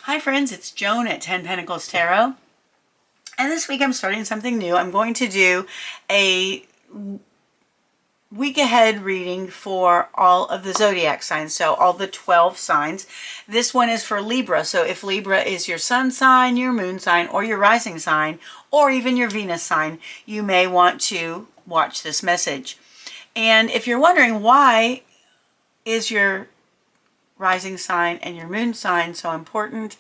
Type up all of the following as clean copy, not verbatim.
Hi friends, it's Joan at 10 Pentacles Tarot. And this week I'm starting something new. I'm going to do a week ahead reading for all of the zodiac signs, so all the 12 signs. This one is for Libra, so if Libra is your sun sign, your moon sign, or your rising sign, or even your Venus sign, you may want to watch this message. And if you're wondering why is your rising sign and your moon sign so important,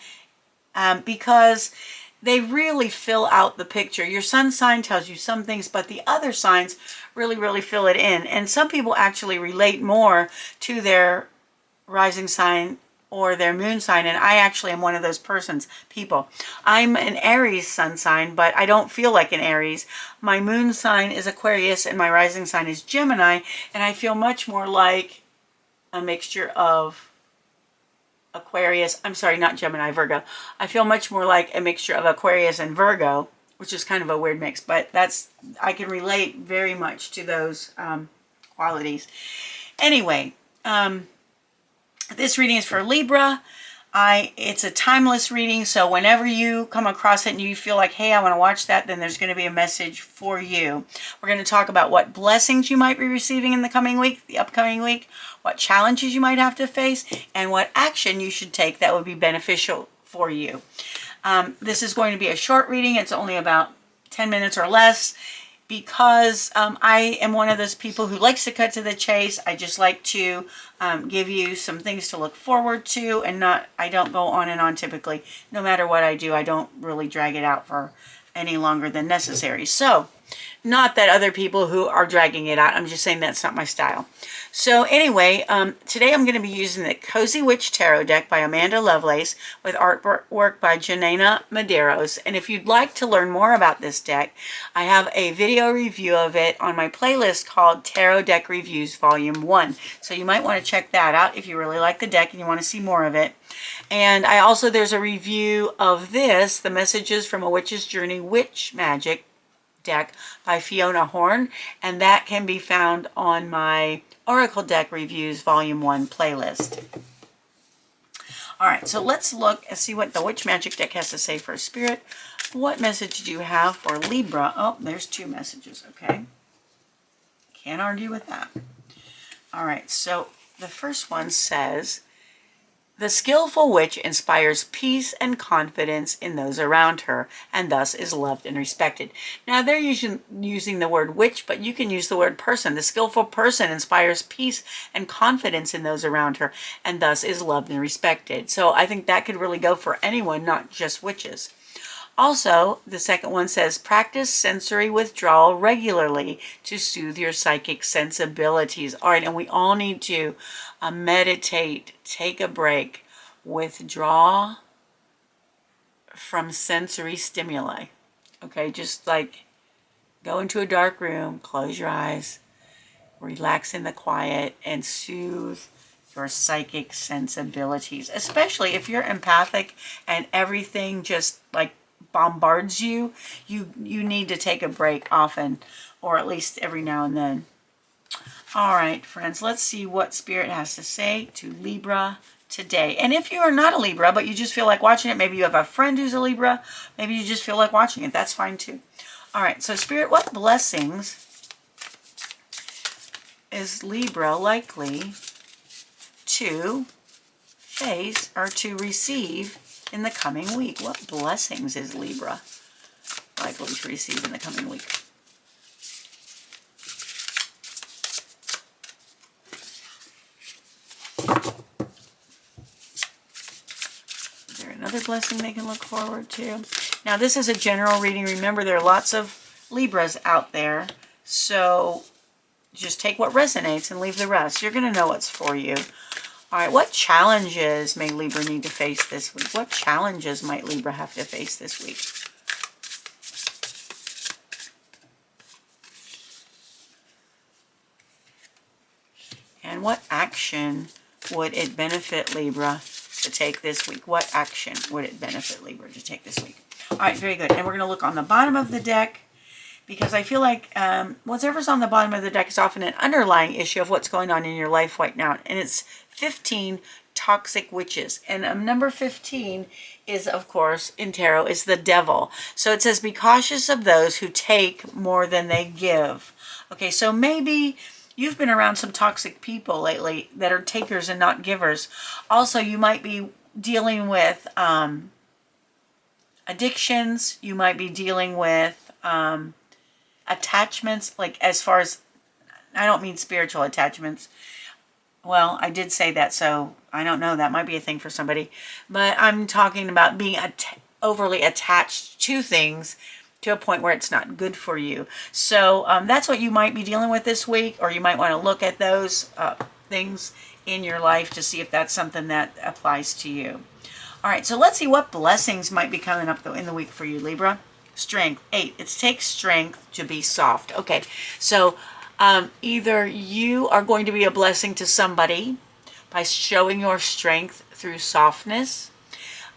because they really fill out the picture. Your sun sign tells you some things, but the other signs really fill it in. And some people actually relate more to their rising sign or their moon sign, and I actually am one of those people. I'm an Aries sun sign, but I don't feel like an Aries. My moon sign is Aquarius and my rising sign is Gemini, and I feel much more like a mixture of Aquarius, I'm sorry, not Gemini, Virgo. I feel much more like a mixture of Aquarius and Virgo, which is kind of a weird mix, but I can relate very much to those qualities. Anyway, this reading is for Libra. It's a timeless reading, so whenever you come across it and you feel like, hey, I want to watch that, then there's going to be a message for you. We're going to talk about what blessings you might be receiving in the coming week, the upcoming week, what challenges you might have to face, and what action you should take that would be beneficial for you. This is going to be a short reading. It's only about 10 minutes or less, because I am one of those people who likes to cut to the chase. I just like to give you some things to look forward to, and I don't go on and on typically. No matter what I do, I don't really drag it out for any longer than necessary. So, not that other people who are dragging it out, I'm just saying that's not my style. So anyway, today I'm going to be using the Cozy Witch Tarot deck by Amanda Lovelace with artwork by Janina Medeiros. And if you'd like to learn more about this deck, I have a video review of it on my playlist called Tarot Deck Reviews Volume 1. So you might want to check that out if you really like the deck and you want to see more of it. And there's a review of this, The Messages from a Witch's Journey Witch Magic deck by Fiona Horn, and that can be found on my Oracle Deck Reviews Volume 1 playlist. Alright, so let's look and see what the Witch Magic deck has to say for Spirit. What message do you have for Libra? Oh, there's two messages, okay. Can't argue with that. Alright, so the first one says, the skillful witch inspires peace and confidence in those around her, and thus is loved and respected. Now, they're using the word witch, but you can use the word person. The skillful person inspires peace and confidence in those around her, and thus is loved and respected. So I think that could really go for anyone, not just witches. Also, the second one says, practice sensory withdrawal regularly to soothe your psychic sensibilities. All right, and we all need to meditate, take a break, withdraw from sensory stimuli. Okay, just like go into a dark room, close your eyes, relax in the quiet, and soothe your psychic sensibilities, especially if you're empathic and everything just like bombards you. You need to take a break often, or at least every now and then. All right, friends, let's see what Spirit has to say to Libra today. And if you are not a Libra, but you just feel like watching it, maybe you have a friend who's a Libra, maybe you just feel like watching it, that's fine too. All right, so Spirit, what blessings is Libra likely to face or to receive in the coming week? What blessings is Libra likely to receive in the coming week? Is there another blessing they can look forward to? Now, this is a general reading. Remember, there are lots of Libras out there, so just take what resonates and leave the rest. You're going to know what's for you. All right, what challenges may Libra need to face this week? What challenges might Libra have to face this week? And what action would it benefit Libra to take this week? What action would it benefit Libra to take this week? All right, very good. And we're going to look on the bottom of the deck, because I feel like whatever's on the bottom of the deck is often an underlying issue of what's going on in your life right now. And it's 15 toxic witches. And number 15 is, of course, in tarot, is the devil. So it says, be cautious of those who take more than they give. Okay, so maybe you've been around some toxic people lately that are takers and not givers. Also, you might be dealing with addictions. You might be dealing with attachments, like as far as, I don't mean spiritual attachments. Well, I did say that, so I don't know. That might be a thing for somebody. But I'm talking about being overly attached to things to a point where it's not good for you. So that's what you might be dealing with this week, or you might want to look at those things in your life to see if that's something that applies to you. All right, so let's see what blessings might be coming up in the week for you, Libra. Strength, 8. It takes strength to be soft. Okay, so either you are going to be a blessing to somebody by showing your strength through softness.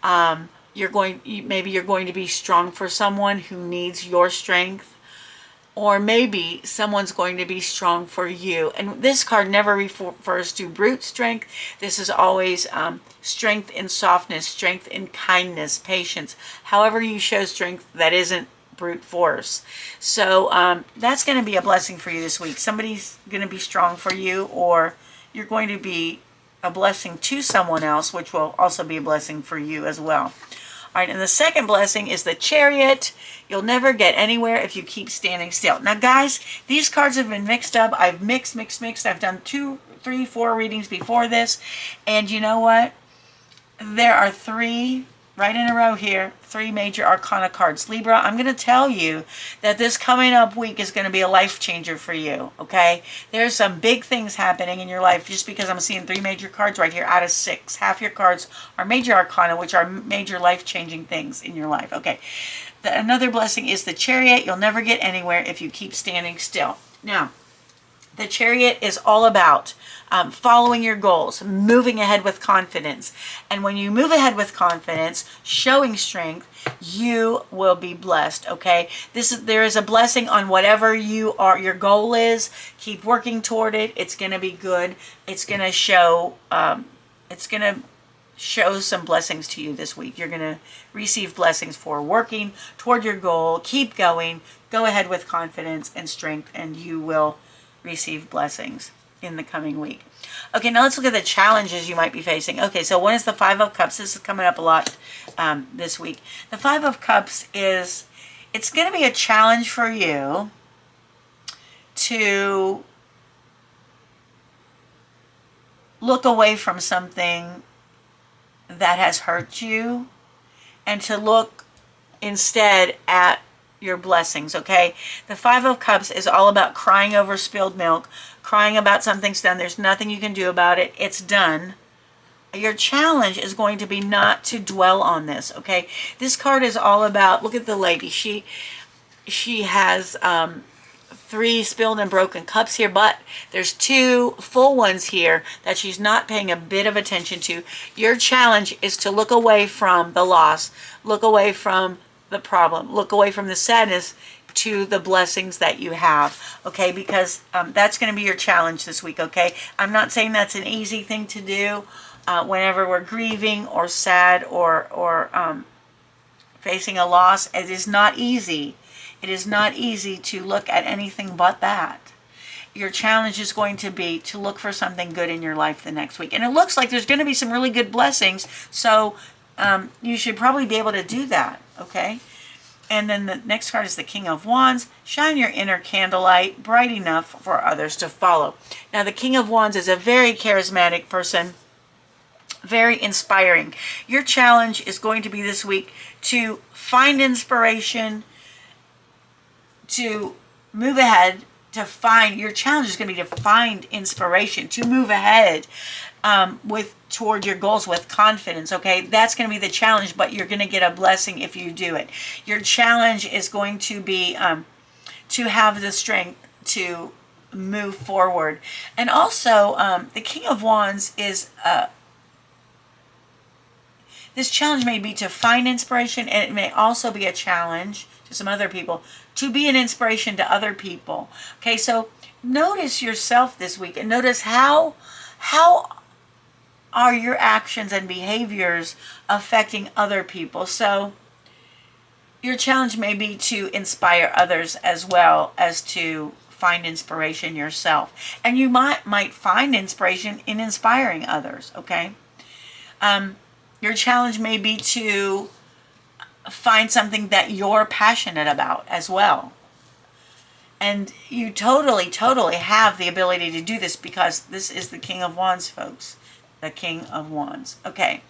Maybe you're going to be strong for someone who needs your strength, or maybe someone's going to be strong for you. And this card never refers to brute strength. This is always strength in softness, strength in kindness, patience. However you show strength, that isn't brute force. So that's going to be a blessing for you this week. Somebody's going to be strong for you, or you're going to be a blessing to someone else, which will also be a blessing for you as well. All right, and the second blessing is the Chariot. You'll never get anywhere if you keep standing still. Now, guys, these cards have been mixed up. I've mixed. I've done 2, 3, 4 readings before this. And you know what? There are 3, right in a row here, 3 major arcana cards. Libra, I'm going to tell you that this coming up week is going to be a life changer for you, okay? There's some big things happening in your life just because I'm seeing 3 major cards right here out of 6. Half your cards are major arcana, which are major life-changing things in your life, okay? Another blessing is the Chariot. You'll never get anywhere if you keep standing still. Now, the Chariot is all about following your goals, moving ahead with confidence. And when you move ahead with confidence, showing strength, you will be blessed, okay? There is a blessing on whatever your goal is. Keep working toward it. It's going to be good. It's going to show some blessings to you this week. You're going to receive blessings for working toward your goal. Keep going. Go ahead with confidence and strength, and you will receive blessings in the coming week. Okay, now let's look at the challenges you might be facing. Okay, so one is the 5 of Cups. This is coming up a lot this week. The 5 of Cups it's going to be a challenge for you to look away from something that has hurt you and to look instead at your blessings, okay? The 5 of Cups is all about crying over spilled milk, crying about something's done. There's nothing you can do about it. It's done. Your challenge is going to be not to dwell on this, okay? This card is all about, look at the lady. She has 3 spilled and broken cups here, but there's 2 full ones here that she's not paying a bit of attention to. Your challenge is to look away from the loss, look away from the problem, look away from the sadness to the blessings that you have, okay? Because that's going to be your challenge this week, okay? I'm not saying that's an easy thing to do whenever we're grieving or sad or facing a loss. It is not easy. It is not easy to look at anything but that. Your challenge is going to be to look for something good in your life the next week. And it looks like there's going to be some really good blessings, so you should probably be able to do that, okay? And then the next card is the King of Wands. Shine your inner candlelight bright enough for others to follow. Now, the King of Wands is a very charismatic person, very inspiring. Your challenge is going to be this week to find inspiration, to move ahead, your challenge is going to be to find inspiration, to move ahead toward your goals with confidence, okay? That's going to be the challenge, but you're going to get a blessing if you do it. Your challenge is going to be to have the strength to move forward. And also, the King of Wands is... this challenge may be to find inspiration, and it may also be a challenge to some other people to be an inspiration to other people. Okay, so notice yourself this week and notice how are your actions and behaviors affecting other people? So your challenge may be to inspire others as well as to find inspiration yourself. And you might find inspiration in inspiring others, okay? Your challenge may be to find something that you're passionate about as well. And you totally have the ability to do this, because this is the King of Wands, folks. The King of Wands. Okay.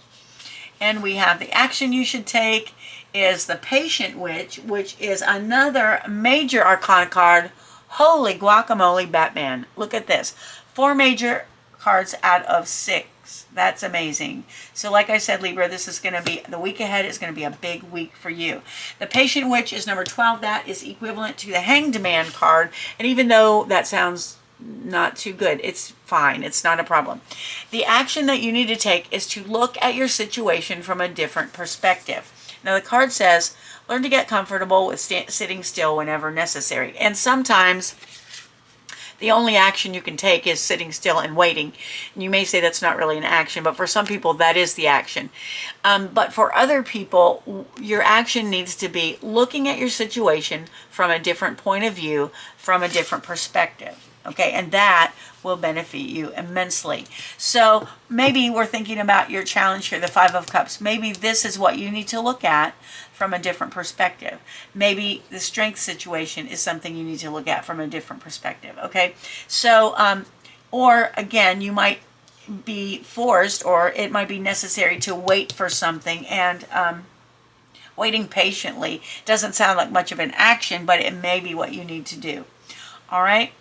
And we have the action you should take is the Patient Witch, which is another major arcana card. Holy guacamole, Batman. Look at this. 4 major cards out of 6. That's amazing. So like I said, Libra, this is going to be, the week ahead is going to be a big week for you. The Patient Witch is number 12. That is equivalent to the Hanged Man card. And even though that sounds not too good, it's fine. It's not a problem. The action that you need to take is to look at your situation from a different perspective. Now the card says, learn to get comfortable with sitting still whenever necessary. And sometimes the only action you can take is sitting still and waiting. And you may say that's not really an action, but for some people that is the action. But for other people, your action needs to be looking at your situation from a different point of view, from a different perspective. Okay, and that will benefit you immensely. So maybe we're thinking about your challenge here, the 5 of Cups. Maybe this is what you need to look at from a different perspective. Maybe the strength situation is something you need to look at from a different perspective. Okay, so or again, you might be forced, or it might be necessary to wait for something, and waiting patiently doesn't sound like much of an action, but it may be what you need to do. All right.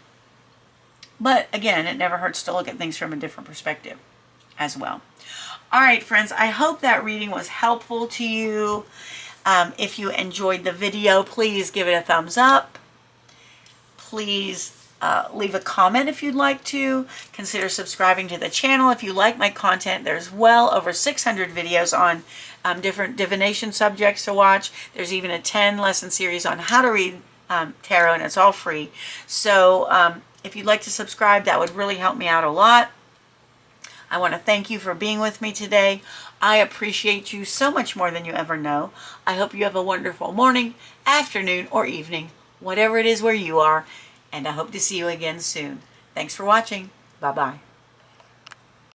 But again, it never hurts to look at things from a different perspective as well. All right, friends, I hope that reading was helpful to you. If you enjoyed the video, please give it a thumbs up. Please leave a comment if you'd like to. Consider subscribing to the channel if you like my content. There's well over 600 videos on different divination subjects to watch. There's even a 10-lesson series on how to read tarot, and it's all free. So if you'd like to subscribe, that would really help me out a lot. I want to thank you for being with me today. I appreciate you so much more than you ever know. I hope you have a wonderful morning, afternoon, or evening, whatever it is where you are, and I hope to see you again soon. Thanks for watching. Bye-bye.